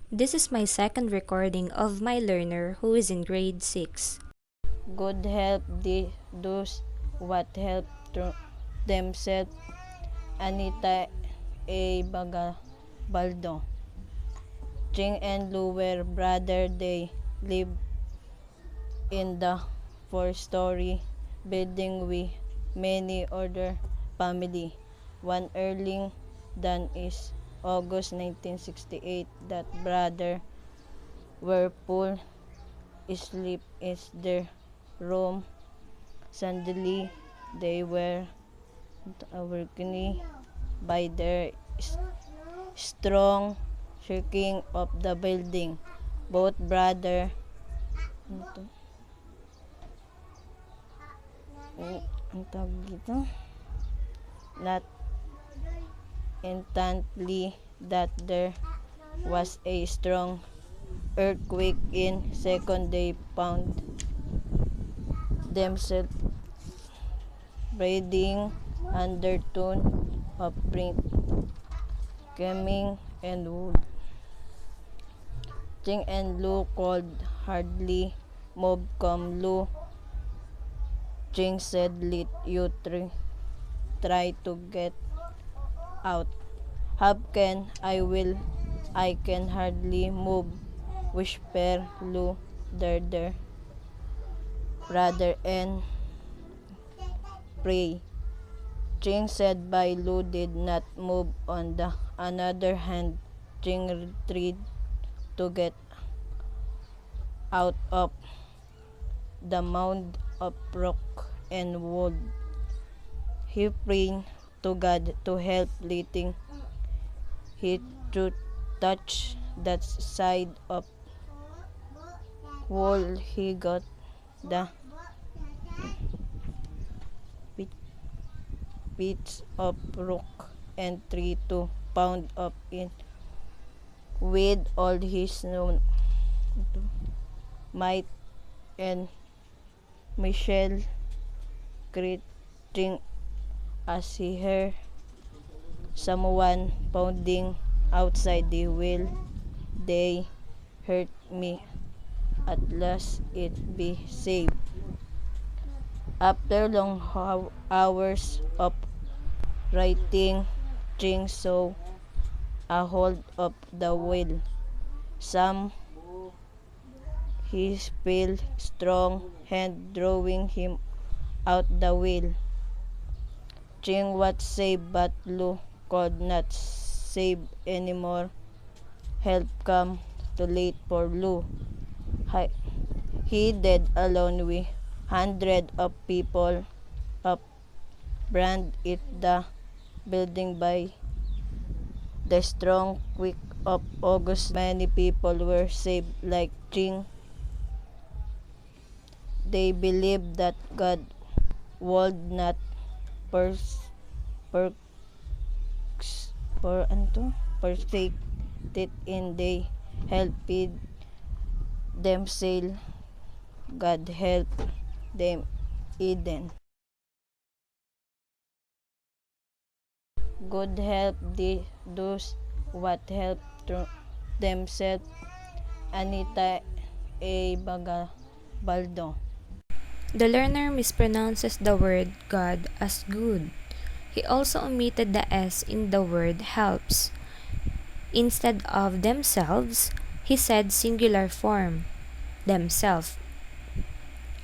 This is my second recording of my learner who is in grade 6. Good help those what help themselves. Anita A. Baldo. Ching and Lu were brother. They lived in the four-story building with many other family. One early than is August 1968 that brother were full sleep in their room. Suddenly they were awakened by their strong shaking of the building. Both brother not instantly that there was a strong earthquake in second they found themselves breathing undertone of print coming and wood. Ching and Lu could hardly move. Come Lu, Ching said, let you try to get out. How can I can hardly move, whispered Lu, their brother, and pray. Ching said by Lu did not move. On the another hand, Ching tried to get out of the mound of rock and wood. He prayed to God to help, letting he to touch that side of wall. He got the bits of rock and tree to pound up in with all his known might, and Michelle screeching as he heard someone pounding outside the wheel. They hurt me. At last it be saved. After long hours of writing, Ching saw a hold of the wheel. Some his pale, strong hand drawing him out the wheel. Ching was saved, but Lu could not save anymore. Help come too late for Lu. He dead alone with hundreds of people up brand it the building by the strong quick of August. Many people were saved like Ching. They believed that God would not forsake it in they helped themselves. God help them Eden. Good help those what help themselves. Anita A. Baldo. The learner mispronounces the word God as good. He also omitted the S in the word helps. Instead of themselves, he said singular form, themselves.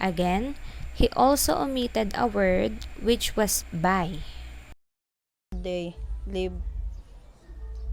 Again, he also omitted a word which was by. They live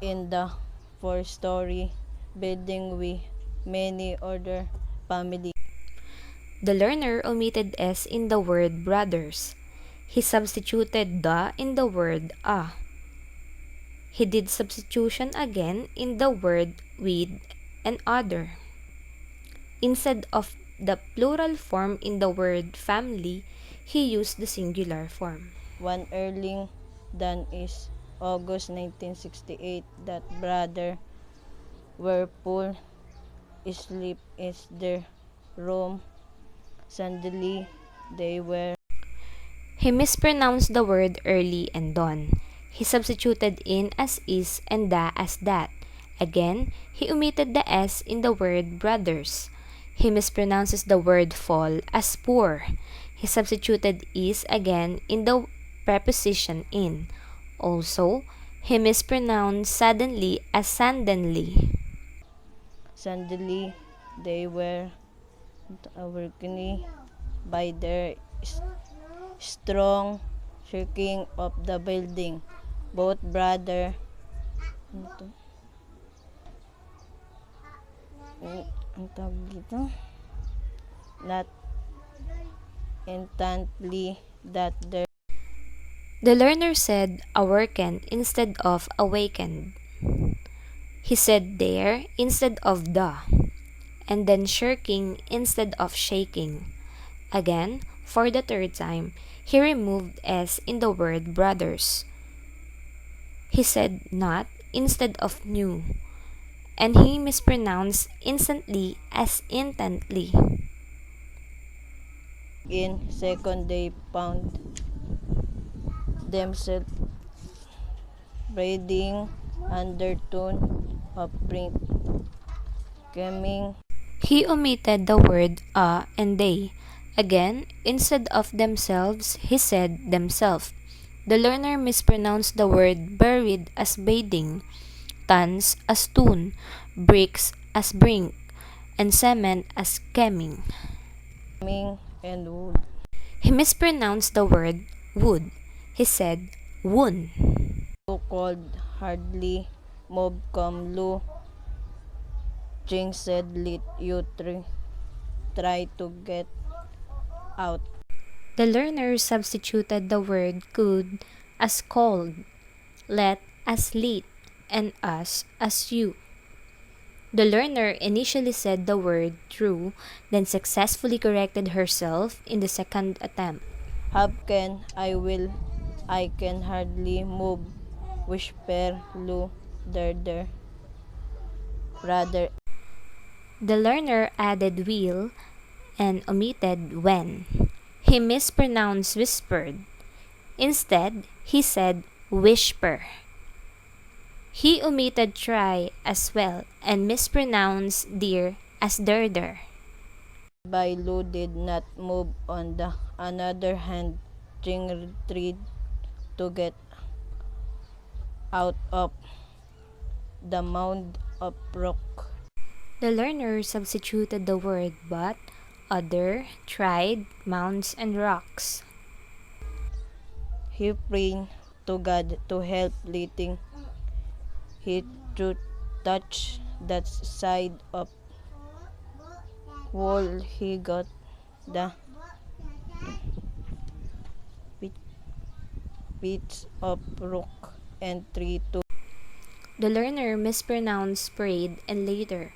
in the four-story building with many other family. The learner omitted S in the word brothers. He substituted the in the word a. He did substitution again in the word with and other. Instead of the plural form in the word family, he used the singular form. One early than is August 1968 that brother were full sleep in their room. Suddenly they were. He mispronounced the word early and dawn. He substituted in as is and da as that. Again, he omitted the S in the word brothers. He mispronounces the word fall as poor. He substituted is again in the preposition in. Also, he mispronounced suddenly as suddenly. Suddenly, they were awakened by their strong shaking of the building. Both brother ang tawag dito, not instantly that their The learner said awakened instead of awakened. He said there instead of the, and then shirking instead of shaking. Again, for the third time, he removed S in the word brothers. He said not instead of knew, and he mispronounced instantly as intently. in second they found themselves breathing undertone of print coming He omitted the word a and they. Again, instead of themselves, he said themselves. The learner mispronounced the word buried as bathing, tons as tune, bricks as brink, and cement as kemming. and wood. He mispronounced the word wood. He said woon. So called hardly mob come lu. Jing said let you try to get out. The learner substituted the word could as cold, let as lit, and us as you. The learner initially said the word true, then successfully corrected herself in the second attempt. How can I can hardly move. Whisper Lu der rather The learner added will and omitted when. He mispronounced whispered. Instead, he said whisper. He omitted try as well and mispronounced dear as derder. by Lu did not move. On the another hand, Jing retreated to get out of the mound of rock. The learner substituted the word but, other, tried, mounds, and rocks. He prayed to God to help letting he to touch that side of wall. He got the bits of rock and tree to The learner mispronounced prayed and later.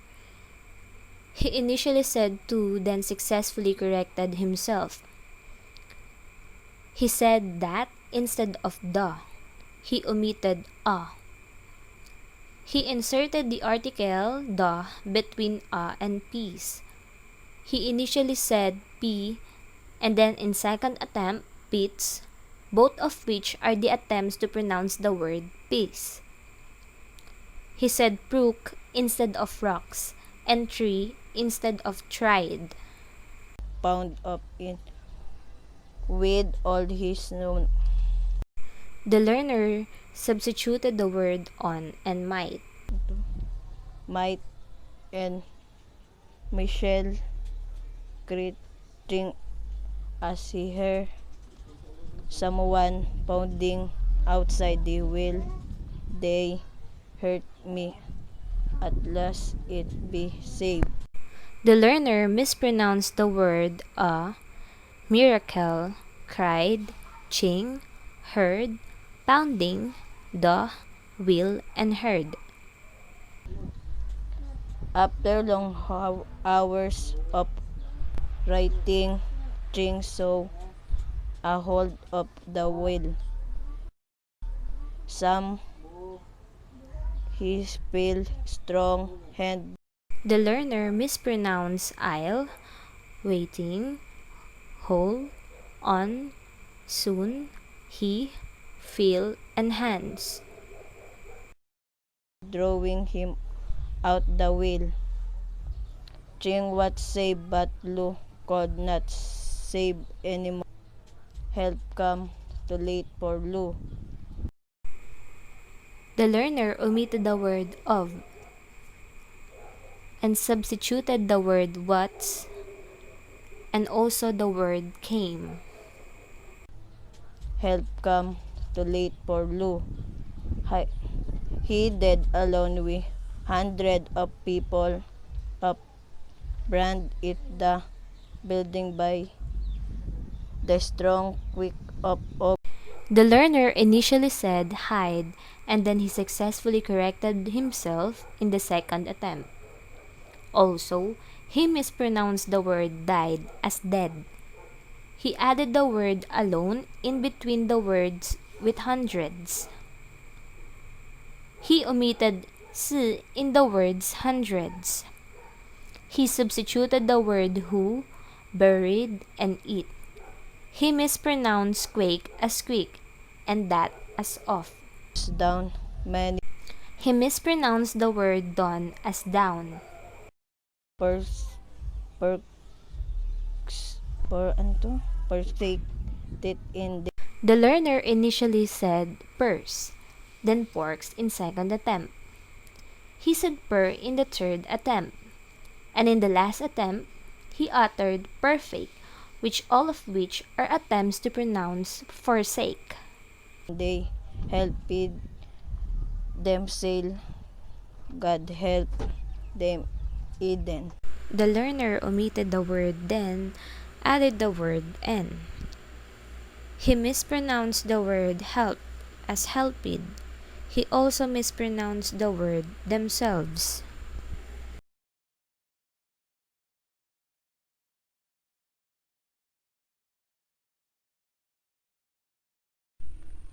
He initially said to, then successfully corrected himself. He said that instead of the. He omitted a. He inserted the article the between a and peace. He initially said p and then in second attempt pits, both of which are the attempts to pronounce the word peace. He said brook instead of rocks and tree instead of tried. pound up in with all his known The learner substituted the word on and might and Michelle greeting as he heard someone pounding outside the wheel. They hurt me. At last it be saved. The learner mispronounced the word a, miracle, cried, ching, heard, pounding, the, will, and heard. After long hours of writing, Jing saw a hold of the wheel. Some his pale, strong hand The learner mispronounced I'll, waiting, whole, on, soon, he, feel, and hands. drawing him out the wheel. Jing was saved, but Lu could not save anymore. Help come too late for Lu. The learner omitted the word of and substituted the word what and also the word came. Help come too late for Lu. He did alone with hundreds of people up brand it the building by the strong quick of The learner initially said hide and then he successfully corrected himself in the second attempt. Also, he mispronounced the word died as dead. He added the word alone in between the words with hundreds. He omitted si in the words hundreds. He substituted the word who, buried, and eat. He mispronounced quake as squeak and that as off. down many He mispronounced the word dawn as down. pers per per anto persisted in the The learner initially said purse, then porks in second attempt. He said per in the third attempt, and in the last attempt, he uttered perfect, which all of which are attempts to pronounce forsake. they helped them sail. God help them Eden. The learner omitted the word then, added the word and. He mispronounced the word help as helped. He also mispronounced the word themselves.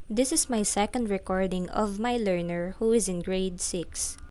This is my second recording of my learner who is in grade 6.